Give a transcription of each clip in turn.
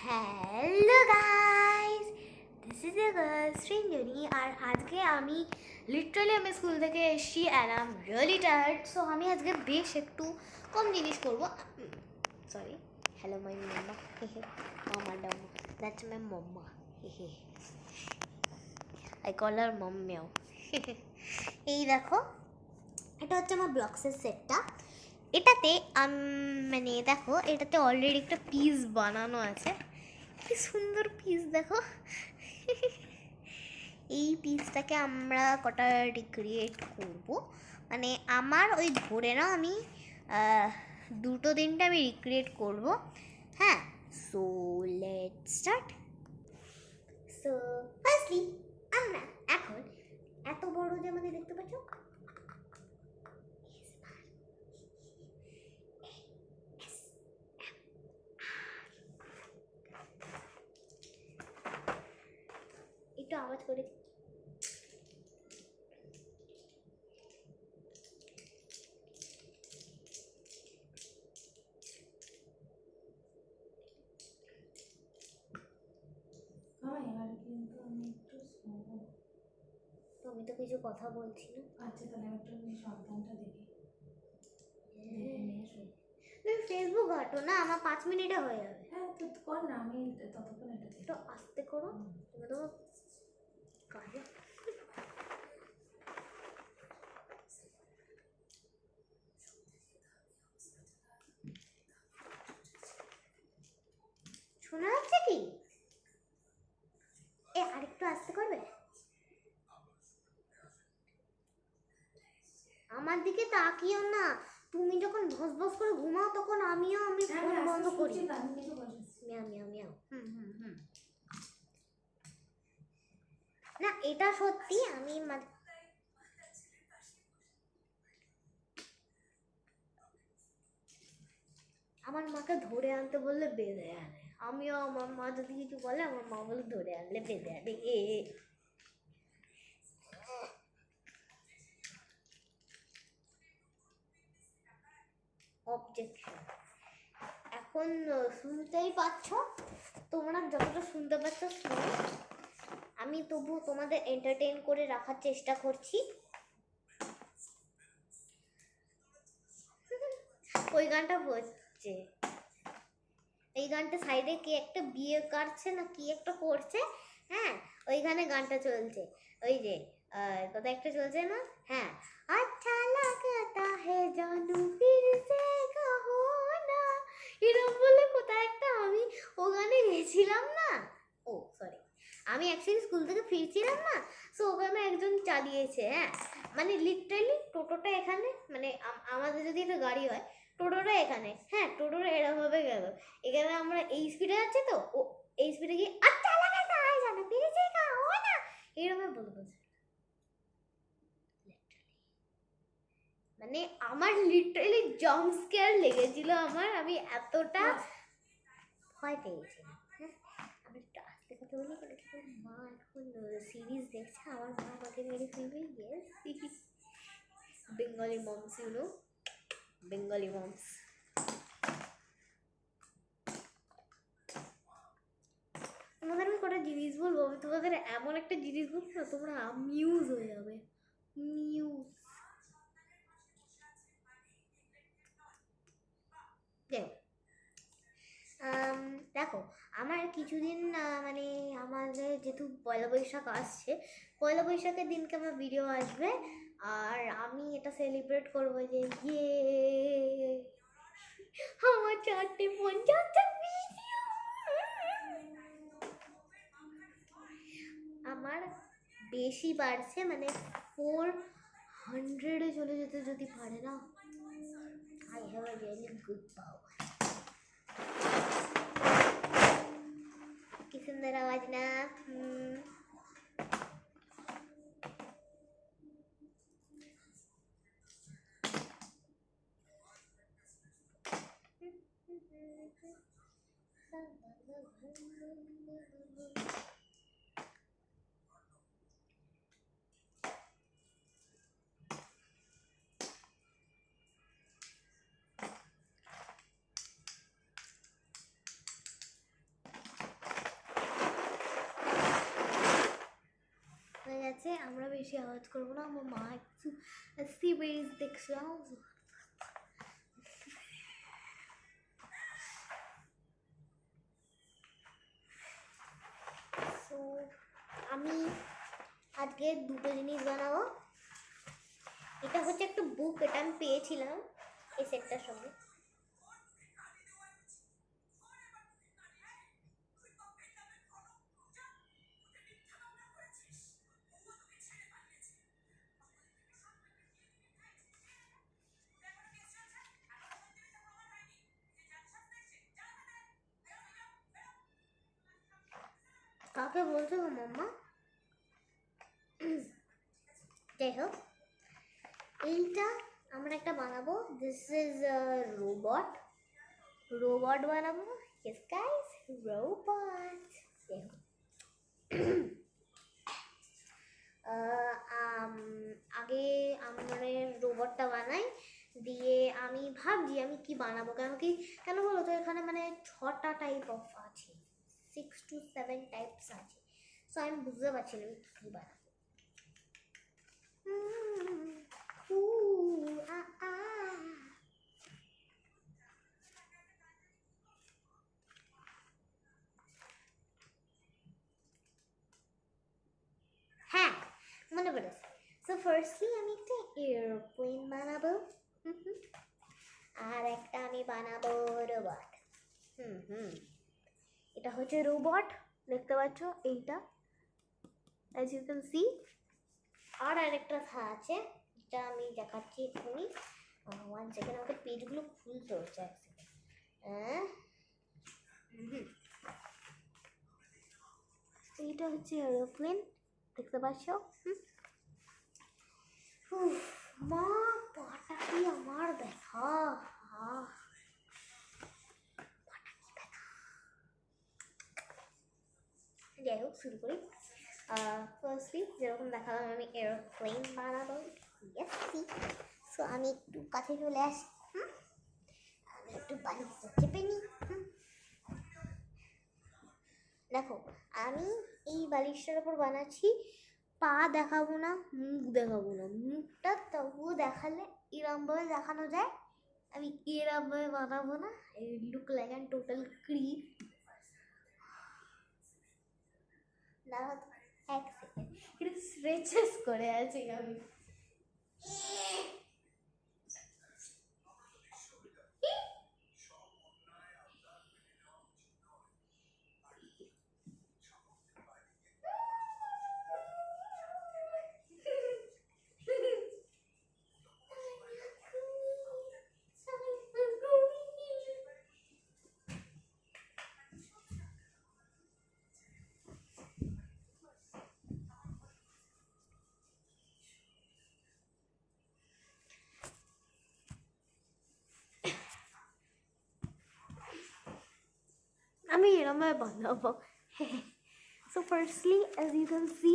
Hello guys, this is a girl Srinjoni. আর আজকে আমি লিটারালি স্কুল থেকে এসেছি and I am really tired. So আমি আজকে বেশ একটু কম জিনিস করবো। Sorry, hello my mamma, hey hey, mama ডাম্মা, that's my mamma, hey hey, I call her mom meow. এই দেখো, এটা হচ্ছে আমার ব্লকসের সেটটা। এটাতে মানে দেখো, এটাতে অলরেডি একটা পিস বানানো আছে। কি সুন্দর পিস দেখো। এই পিসটাকে আমরা কটা রিক্রিয়েট করব, মানে আমার ওই ধরে নাও আমি দুটো দিনটা আমি রিক্রিয়েট করব। হ্যাঁ, so let's start. So firstly আমরা এখন এত বড় যে আমাদের দেখতে পাচ্ছ, একটু আওয়াজ করে আমি তো কিছু কথা বলছি না। আচ্ছা, তাহলে একটু সন্তানটা দেখি। তুমি ফেসবুক ঘাটো না, আমার 5 মিনিটে হয়ে যাবে। হ্যাঁ, তো কর না, আমি ততক্ষণ এটা দেখি। একটু আস্তে করো, তুমি তো কাজে। শোনা যাচ্ছে কি? আরেকটু আস্তে করবে? আমার দিকে তাকিও না। তুমি যখন ভস ভস করে ঘুমাও তখন আমি ফোন বন্ধ করি। Meow meow meow. না, এটা সত্যি। আমি আমার মাকে ধরে আনতে বললে বেঁধে আনে। আমিও আমার মা যদি কিছু বলে, আমার মা বলে ধরে আনলে বেঁধে আনে। অবজেকশন। এখন শুনতেই পাচ্ছ, তোমরা যতটা শুনতে পাচ্ছ শুনো। আমি তবু তোমাদের এন্টারটেইন করে রাখার চেষ্টা করছি। ওই গানটা হচ্ছে, এই গানটা সাইডে কে একটা বিয়ে কাটছে না কি একটা করছে। হ্যাঁ, ওইখানে গানটা চলছে। ওই যে কোথায় একটা চলছে না? হ্যাঁ, আচ্ছা লাগতা হে জানু ফির সে কহো না, এরকম বলে কোথায় একটা আমি ও গানে গেছিলাম না। ও সরি, আমি অ্যাকচুয়ালি স্কুল থেকে ফিরছিলাম না, সো ওখানে একজন চালিয়েছে। হ্যাঁ, মানে লিটারালি টোটোটা এখানে, মানে আমাদের যদি একটা গাড়ি হয়, টোটোটা এখানে। হ্যাঁ, টোটোটা এরকমভাবে গেল। এখানে আমরা এই স্পিডে যাচ্ছি, তো ও এই স্পিডে গিয়ে আচ্ছা লাগাতা হে জানু ফির সে কহো না, এরকম বলবো। মানে আমার লিটারালি জাম্প স্কেয়ার লেগেছিল আমার, আমি এতটা ভয় পেয়েছিলাম। হ্যাঁ, আমি একটু আস্তে কথা বলি কেন কি মা এখন সিরিজ দেখছে, আমার মা আমাকে মেরে ফেলবে। Yes, Bengali moms, you know, Bengali moms. তোমাদের আমি কটা জিনিস বলবো, আমি তোমাদের এমন একটা জিনিস বলবো না, তোমরা মিউজ হয়ে যাবে। মিউজ। দেখো, আমার কিছুদিন মানে আমাদের যেহেতু পয়লা বৈশাখ আসছে, পয়লা বৈশাখের দিনকে আমার ভিডিও আসবে। আর আমি এটা সেলিব্রেট করবো যে ইয়ে আমার 450টা ভিডিও। আমার বেশি বাড়ছে, মানে 400-এ চলে যেতে যদি পারে না, I have a really good power. কি সুন্দর আওয়াজ না? আছে, আমরা বেশি আওয়াজ করবো না। আমার মা একটু সিরিজ দেখছিলাম। সো আমি আজকে দুটো জিনিস বানাবো। এটা হচ্ছে একটা বুক, এটা আমি পেয়েছিলাম এই সেটটার সঙ্গে। কাকে বলছো গো মাম্মা? যাই হোক, এইটা আমরা একটা বানাবো। দিস ইজ রোবট বানাবো। Yes guys, robot. যাই হোক, আগে আমরা রোবটটা বানাই, দিয়ে আমি ভাবছি আমি কি বানাবো। কেন বলো তো, এখানে মানে 6টা টাইপ অফ আছে, 6 to 7 টাইপস আছে। সো আমি বুঝতে পারছি না আমি কী বানাবো। হ্যাঁ, মনে পড়েছে। সো ফার্স্টলি আমি একটা এরোপ্লেন বানাবো, আর একটা আমি বানাবো রোবট। এটা হচ্ছে রোবট, দেখতে পাচ্ছ এইটা, অ্যাজ ইউ ক্যান সি। আর আরেকটা আছে, যেটা আমি দেখাচ্ছি এক্ষুনি। 1 সেকেন্ড, আমাকে পেজগুলো খুলতে হচ্ছে, 1 সেকেন্ড। এইটা হচ্ছে এরোপ্লেন, দেখতে পাচ্ছ। মা, পাটা কি আমার ব্যথা! যাই হোক, শুরু করি। ফার্স্টলি যেরকম দেখালাম, আমি এরোপ্লেন বানাবো। সো আমি একটু কাছে চলে আসি। আমি একটু বালিশটা চেপে নিই। দেখো, আমি এই বালিশটার উপর বানাচ্ছি। পা দেখাবো না, মুখ দেখাবো না। মুখটা তবুও দেখালে এরমভাবে দেখানো যায়, আমি এরমভাবে বানাবো না। Look like an total creep. দাঁড়াও 1 সেকেন্ড, একটু স্ট্রেচেস করে আছি আমি। আমি এরমভাবে বানাবো। So firstly as you can see,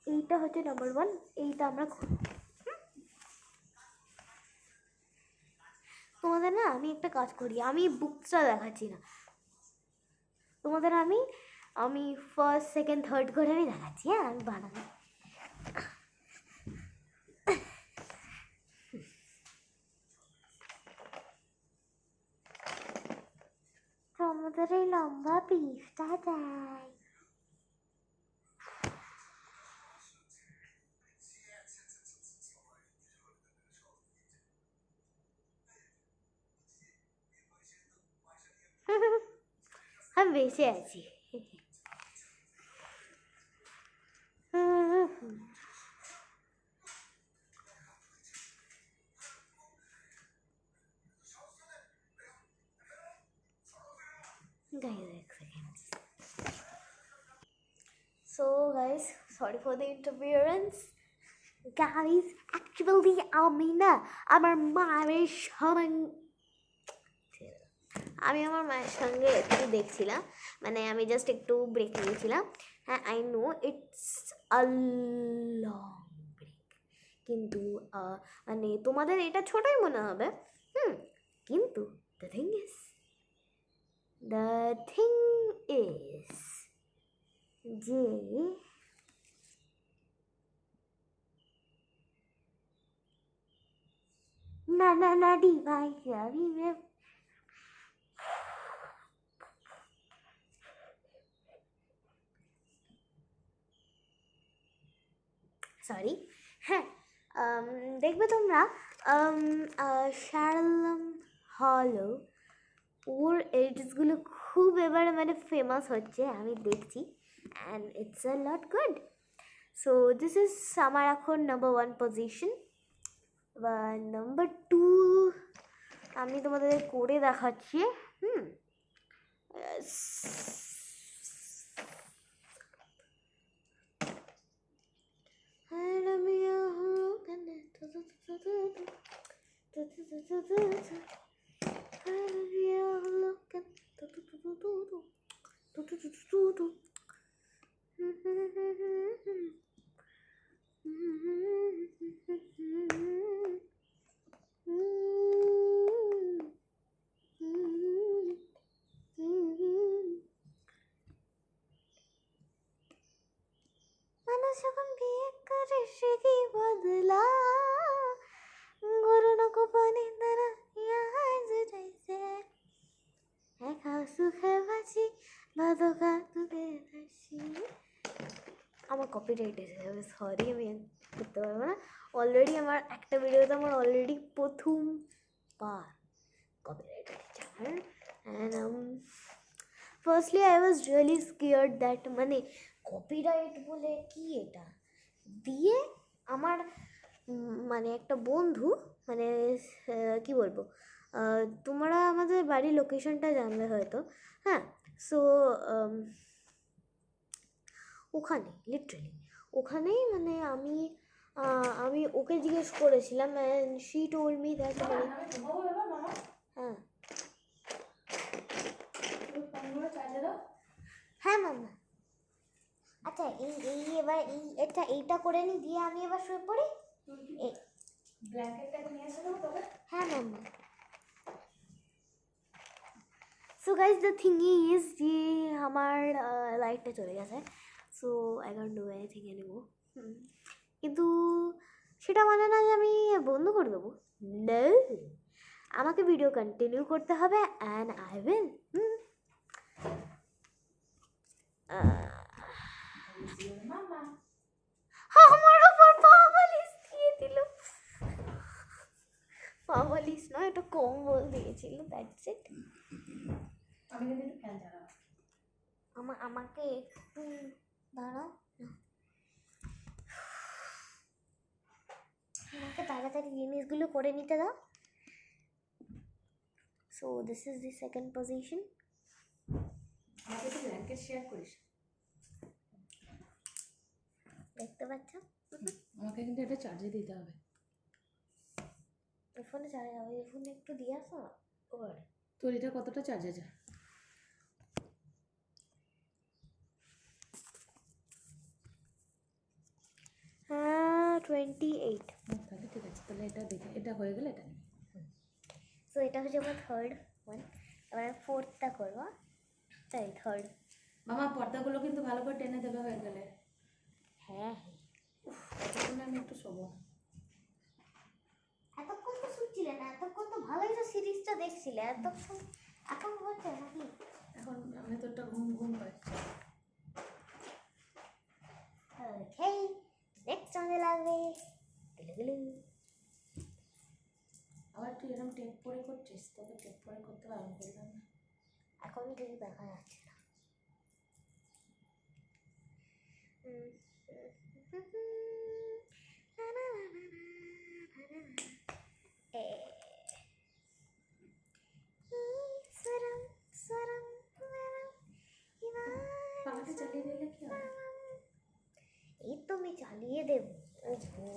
এইটা হচ্ছে নাম্বার 1। এইটা আমরা তোমাদের না আমি একটা কাজ করি, আমি বুকসটা দেখাচ্ছি না তোমাদের, আমি ফার্স্ট সেকেন্ড থার্ড করে আমি দেখাচ্ছি। হ্যাঁ, আমি বানাবো। তো আমাদের এই লম্বা পিসটা দেয়। আমি বেঁচে আছি। So guys, sorry for the interference. Guys, actually আমি না আমার মায়ের সঙ্গে একটু দেখছিলাম, মানে আমি জাস্ট একটু ব্রেক নিয়েছিলাম। হ্যাঁ, I know it's a long break, কিন্তু মানে তোমাদের এটা ছোটই মনে হবে। কিন্তু দ্য থিং ইজ যে banana device अभी मैं সরি হ্যাঁ দেখবে তোমরা শার্লম হলো ওর এডিটসগুলো খুব এবারে মানে ফেমাস হচ্ছে আমি দেখছি and it's a lot good so this is আমার এখন নাম্বার 1 পজিশন বা নাম্বার 2 আমি তোমাদের করে দেখাচ্ছি মানুষ যখন বিয়ে করে সে কি বদলা গরু नको पाणी तारा याज जायचे एका सुखे बाची बादोका तुगे दाशी আমার কপিরাইট এসে যাবে সরি আমি করতে পারবো না অলরেডি আমার একটা ভিডিওতে আমার অলরেডি প্রথমবার কপিরাইট এসেছে and firstly I was really scared that মানে কপিরাইট বলে কি এটা দিয়ে আমার মানে একটা বন্ধু মানে কি বলবো তোমরা আমাদের বাড়ির লোকেশনটা জানবে হয়তো হ্যাঁ সো ওখানে লিটারালি ওখানেই মানে আমি ওকে জিজ্ঞেস করেছিলাম and she told me that মানে হ্যাঁ হ্যাঁ মামা আচ্ছা এই এবার এইটা করে নি দিয়ে আমি এবার শুয়ে পড়ি হ্যাঁ মামা so guys the thing is যে আমার লাইটটা চলে গেছে so I can't do anything anymore কিন্তু সেটা মানে না যে আমি বন্ধ করে দেবো না আমাকে ভিডিও কন্টিনিউ করতে হবে অ্যান্ড আই উইল আমার উপর পাওয়ালিশ দিয়ে দিল পাওয়ালিশ নয় এটা কম্বল দিয়েছিল দ্যাটস ইট আমি কিন্তু একটু ফ্যান চালাবো আমাকে একটু দাঁড়াও আমাকে তাড়াতাড়ি জিনিসগুলো করে নিতে দাও so this is the second position আমাকে একটু ব্ল্যাঙ্কেট শেয়ার করিস দেখতে পাচ্ছ আমাকে কিন্তু এটা চার্জে দিতে হবে ওই ফোনে চার্জ হবে ওই ফোনে একটু দিয়ে আসো না ওর তোর এটা কতটা চার্জ আছে হ্যাঁ 28 তাহলে ঠিক আছে তাহলে এটা দেখে এটা হয়ে গেলে এটা নিবি সো এটা হচ্ছে আমার থার্ড ওয়ান এবার ফোর্থটা করবো তাই থার্ড মামা পর্দাগুলো কিন্তু ভালো করে টেনে দেবে হয়ে গেলে হ্যাঁ ততক্ষণ আমি একটু শোবো এতক্ষণ তো শুনছিলে না এতক্ষণ তো ভালোই তো সিরিজটা দেখছিলে এতক্ষণ এখন হচ্ছে নাকি এখন আমি তো একটা ঘুম ঘুম পাচ্ছি ওকে নেক্সট আমাদের লাগবে গিলু আবার তুই এরকম টেপ পরে করছিস তোকে টেপ পরে করতে বারণ করলাম না এখন কিছু দেখা যাচ্ছে না পাখাটা চালিয়ে দিলে কি হবে এই তো আমি চালিয়ে দেবো ওহো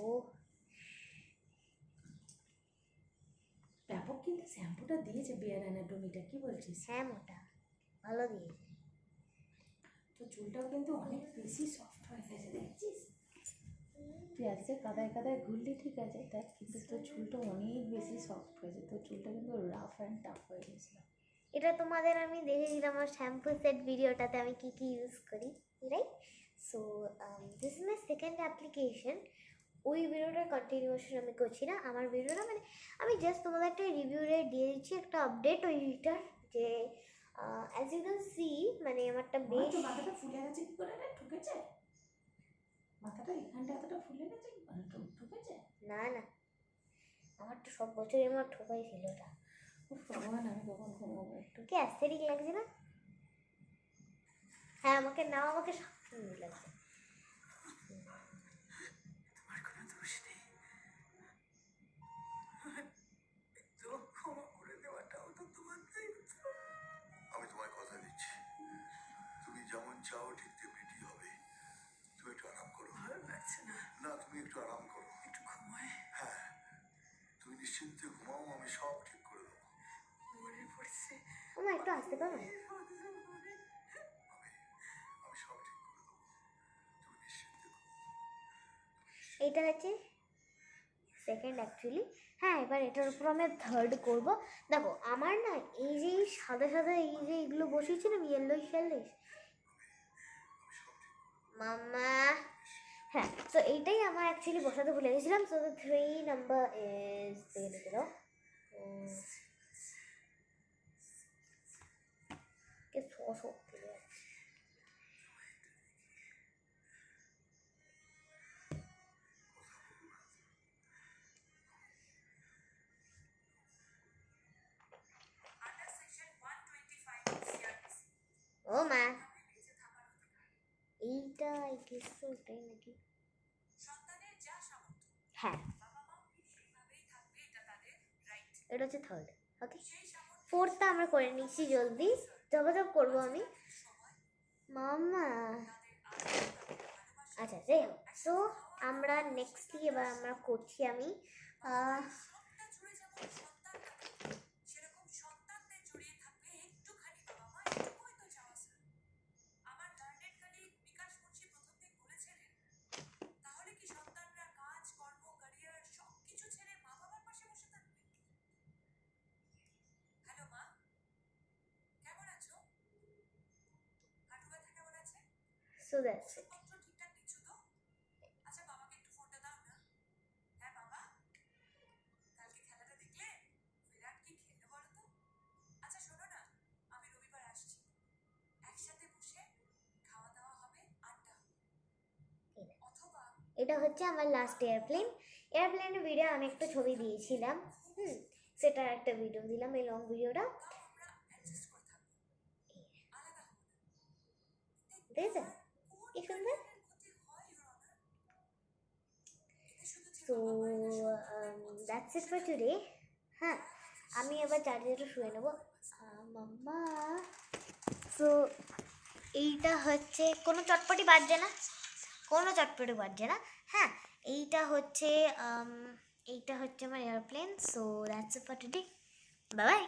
ব্যাপক কিন্তু শ্যাম্পুটা দিয়েছে বিয়ার অ্যানাটমিটা কি বলছিস হ্যাঁ মোটা ভালো দিয়েছে তো চুলটাও কিন্তু অনেক বেশি সফট হয়ে গেছে দেখছিস তুই আজকে কাদায় কাদায় ঘুরলি ঠিক আছে দেখ কিন্তু তোর চুলটা অনেক বেশি সফট হয়েছে তোর চুলটা কিন্তু রাফ অ্যান্ড টাফ হয়ে গেছিল এটা তোমাদের আমি দেখেছিলাম আমার শ্যাম্পু সেট ভিডিওটাতে আমি কি কি ইউজ করি right so this is my second application ওই ভিডিওটা কন্টিনিউশন আমি করছি না। আমার ভিডিওটা মানে আমি জাস্ট তোমাদের একটা রিভিউরে দিয়ে দিচ্ছি একটা আপডেট ওইটার, যে অ্যাজ ইউ ক্যান সি মানে আমারটা বেশ তো মাথাটা ফুলে গেছে কি করে রে? ঠুকেছে মাথাটা এখানটা এতটা ফুলে গেছে কি করে? ঠুকেছে? না না, আমার তো সব বছরই আমার ঠোকাই ছিল ওটা। উফ ভগবান, আমি কখন ঘুমাবো একটু? কি অ্যাস্থেটিক লাগছে না? হ্যাঁ আমাকে নাও, আমাকে সুন্দর লাগছে। তোমার কোনো দোষ নেই, তো ক্ষমা করে দেওয়াটাও তো তোমার দায়িত্ব। আমি তোমায় কথা দিচ্ছি, তুমি যেমন চাও ঠিক তেমনিটি হবে। তুমি একটু আরাম করো। ভালো লাগছে না, না, তুমি একটু আরাম করো। একটু ঘুমায়। হ্যাঁ, তুমি নিশ্চিন্তে ঘুমাও, আমি সব ঠিক করে দেবো। মনে পড়ছে আমার একটু আসতে পারো? আমি আমি সব ঠিক করে দেবো, তুমি নিশ্চিন্তে ঘুমাও। এইটা হচ্ছে সেকেন্ড অ্যাকচুয়ালি। হ্যাঁ এবার এটার উপর আমি থার্ড করব। দেখো আমার না এই যে এই সাদা সাদা এই যে এগুলো বসিয়েছিলাম ইয়েলো শেলিশ মামা, হ্যাঁ তো এইটাই আমার অ্যাকচুয়ালি বসাতে ভুলে গেছিলাম। সো দ্য 3 নাম্বার ইজ দেখে দাও কে সস হতে যাচ্ছে। ও মা, এইটা আই গেস তো এটাই নাকি? হ্যাঁ এটা হচ্ছে থার্ড। ওকে, ফোর্থটা আমরা করে নিচ্ছি জলদি, জবাজব করবো আমি মামা। আচ্ছা যাই হোক, সো আমরা নেক্সটলি এবার আমরা করছি আমি so that's it. এটা হচ্ছে আমার লাস্ট এয়ারপ্লেনের ভিডিও। আমি একটা ছবি দিয়েছিলাম, সেটার একটা ভিডিও দিলাম, এই লং ভিডিওটা। দেখেছেন কি সুন্দর? So that's it for today. হ্যাঁ আমি এবার চার্জারটা শুয়ে নেবো মাম্মা। সো এইটা হচ্ছে কোনো চটপটি বাজছে না, কোনো চটপটি বাজছে না। হ্যাঁ এইটা হচ্ছে আমার airplane. So that's it for today, bye bye.